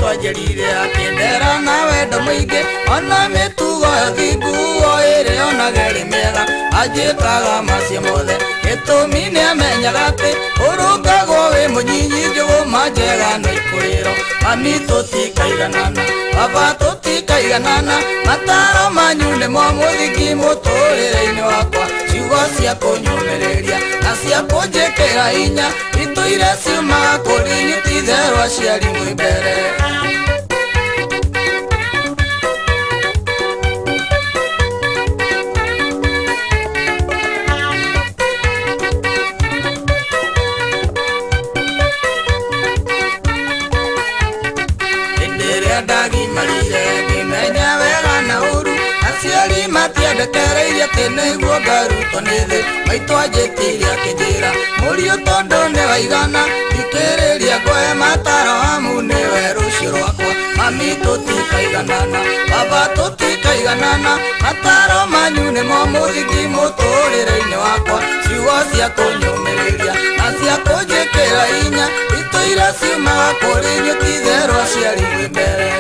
twanjerire akindera na wendo mwingi ona mitugo thingu oire ona geri mega ajikaga macio mothe gitumi ni amenyaga ati urungagwo wi munyinyi njugu manjega no ikuriro mami tutikaiganana baba tutikaiganana mataro manyu ni mo muthingi muturire-ini wakwa ciugo cia kunyumiriria na cia kunjikira hinya ituire ciumaga kuri nyuti therũ aciari mwĩ mbere ndagimarire ngimenya wega na uru aciari matiendekereirie ati niguo ngarutwo nĩ thĩ maitũ anjĩtire akĩnjĩra mũriũ tondũ nĩ waigana thikĩrĩria ngũhe mataro amu nĩwe rũciũ rwakwa mami tũtikaiganana baba tũtikaiganana mataro manyu nĩmo mũthingi mũtũrĩre-inĩ wakwa ciugo cia kũnyũmĩrĩria na cia kũnjĩkĩra hinya itũire ciumaga kũrĩ nyuti therũ aciari mwĩ mbere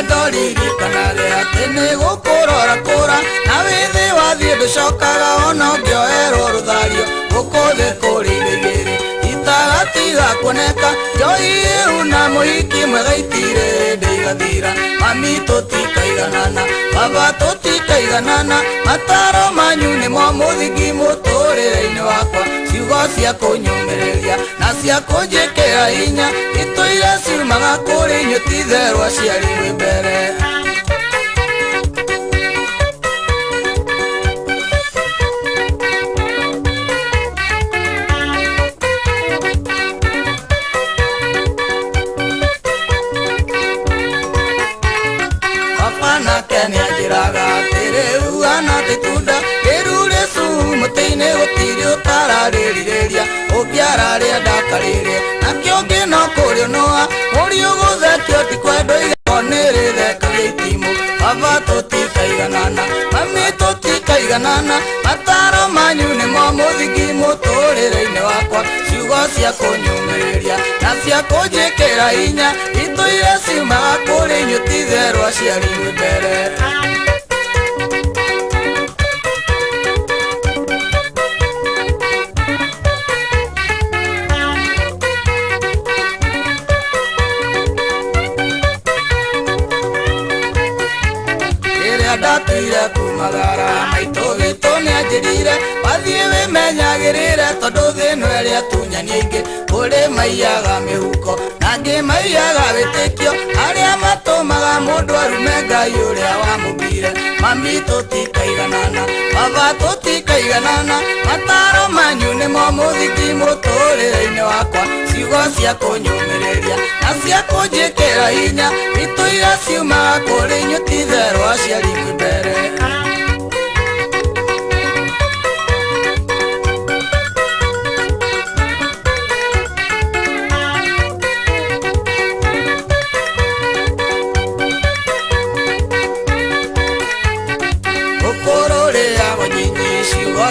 ndoriririkanaga atĩ nĩ gũkũrora kũra na wĩthĩ wathiĩ ndũcokaga ona ũngĩoerwo rũthario gũkũ thĩ kũrĩ igĩrĩ itagatiga kuoneka njoi ĩu na mũhiki mwega itirĩ hĩndĩ igathira mami tũtikaiganana baba tũtikaiganana mataro manyu nĩmo mũthingi mũtũrĩre-inĩ wakwa ciugo cia kũnyũmĩrĩria na cia kũnjĩkĩra hinya itũire ciumaga kũrĩ nyuti therũ aciari mwĩ mbere nĩanjĩraga atĩ rĩu ana tĩtunda rĩru rĩcu mũtĩ-inĩ gũtirĩ ũtararĩrirĩria ũngĩararĩa ndakarĩrĩe nakĩo ngĩno kũrĩonoa mũriũ gũthekio ti kwendwo igego nĩrĩthekagia itimũ baba tũtikaiganana mami tũtikaiganana mataro manyu nĩmo mũthingi mũtũrĩre-inĩ wakwa ciugo cia kũnyũmĩrĩria na cia kũnjĩkĩra hinya itũire ciumaga kũrĩ nyuti therũ aciari mwĩ mbere ndatuire kumagara maitũ witũ nĩanjĩrire wathiĩ wĩmenyagĩrĩre tondũ thĩ ĩno ĩrĩa tunyani aingĩ kũrĩ maiyaga mĩhuko na angĩ maiyaga wĩtĩkio arĩa matũmaga mũndũ arume Ngai ũrĩa wamũmbire mami tũtikaiganana baba tũtikaiganana mataro manyu nĩmo mũthingi mũtũrĩre-inĩ wakwa ciugo cia kũnyũmĩrĩria na cia kũnjĩkĩra hinya itũire ciumaga kũrĩ nyuti therũ aciari mwĩ mbere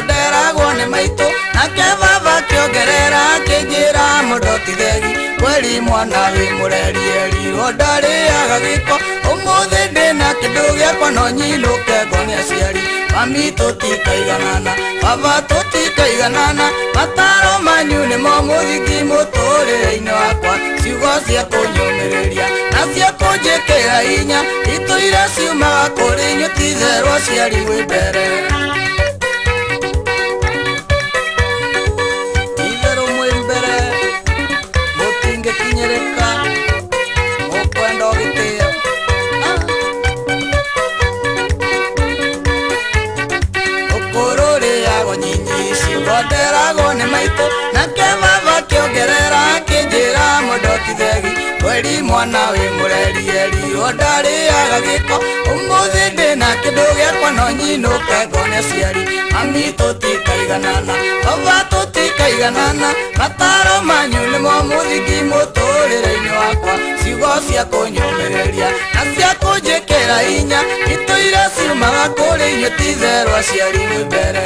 nderagwo nĩ maitũ nake baba kĩongerera akĩnjĩra mũndũ ti thegi kweri mwana wĩ mũrerieri ndarĩaga gĩko ũmũthĩ ndĩna kĩndũ gĩakwa no nyinũke ngone aciari mami tũtikaiganana baba tũtikaiganana mataro manyu nĩmo mũthingi mũtũrĩre-inĩ wakwa ciugo cia kũnyũmĩrĩria na cia kũnjĩkĩra hinya itũire ciumaga kũrĩ nyuti therũ aciari mwĩ mbere nderagwo nĩ maitũ nake baba kĩongerera akĩnjĩra mũndũ ti thegi kweri mwana wĩ mũrerieri ndarĩaga gĩko ũmũthĩ ndĩna kĩndũ gĩakwa no nyinũke ngone aciari. Mami tũtikaiganana, baba tũtikaiganana, mataro manyu nĩmo mũthingi mũtũrĩre-inĩ wakwa. Ciugo cia kũnyũmĩrĩria na cia kũnjĩkĩra hinya itũire ciumaga kũrĩ inyuĩ ti itherũ aciari Mbere.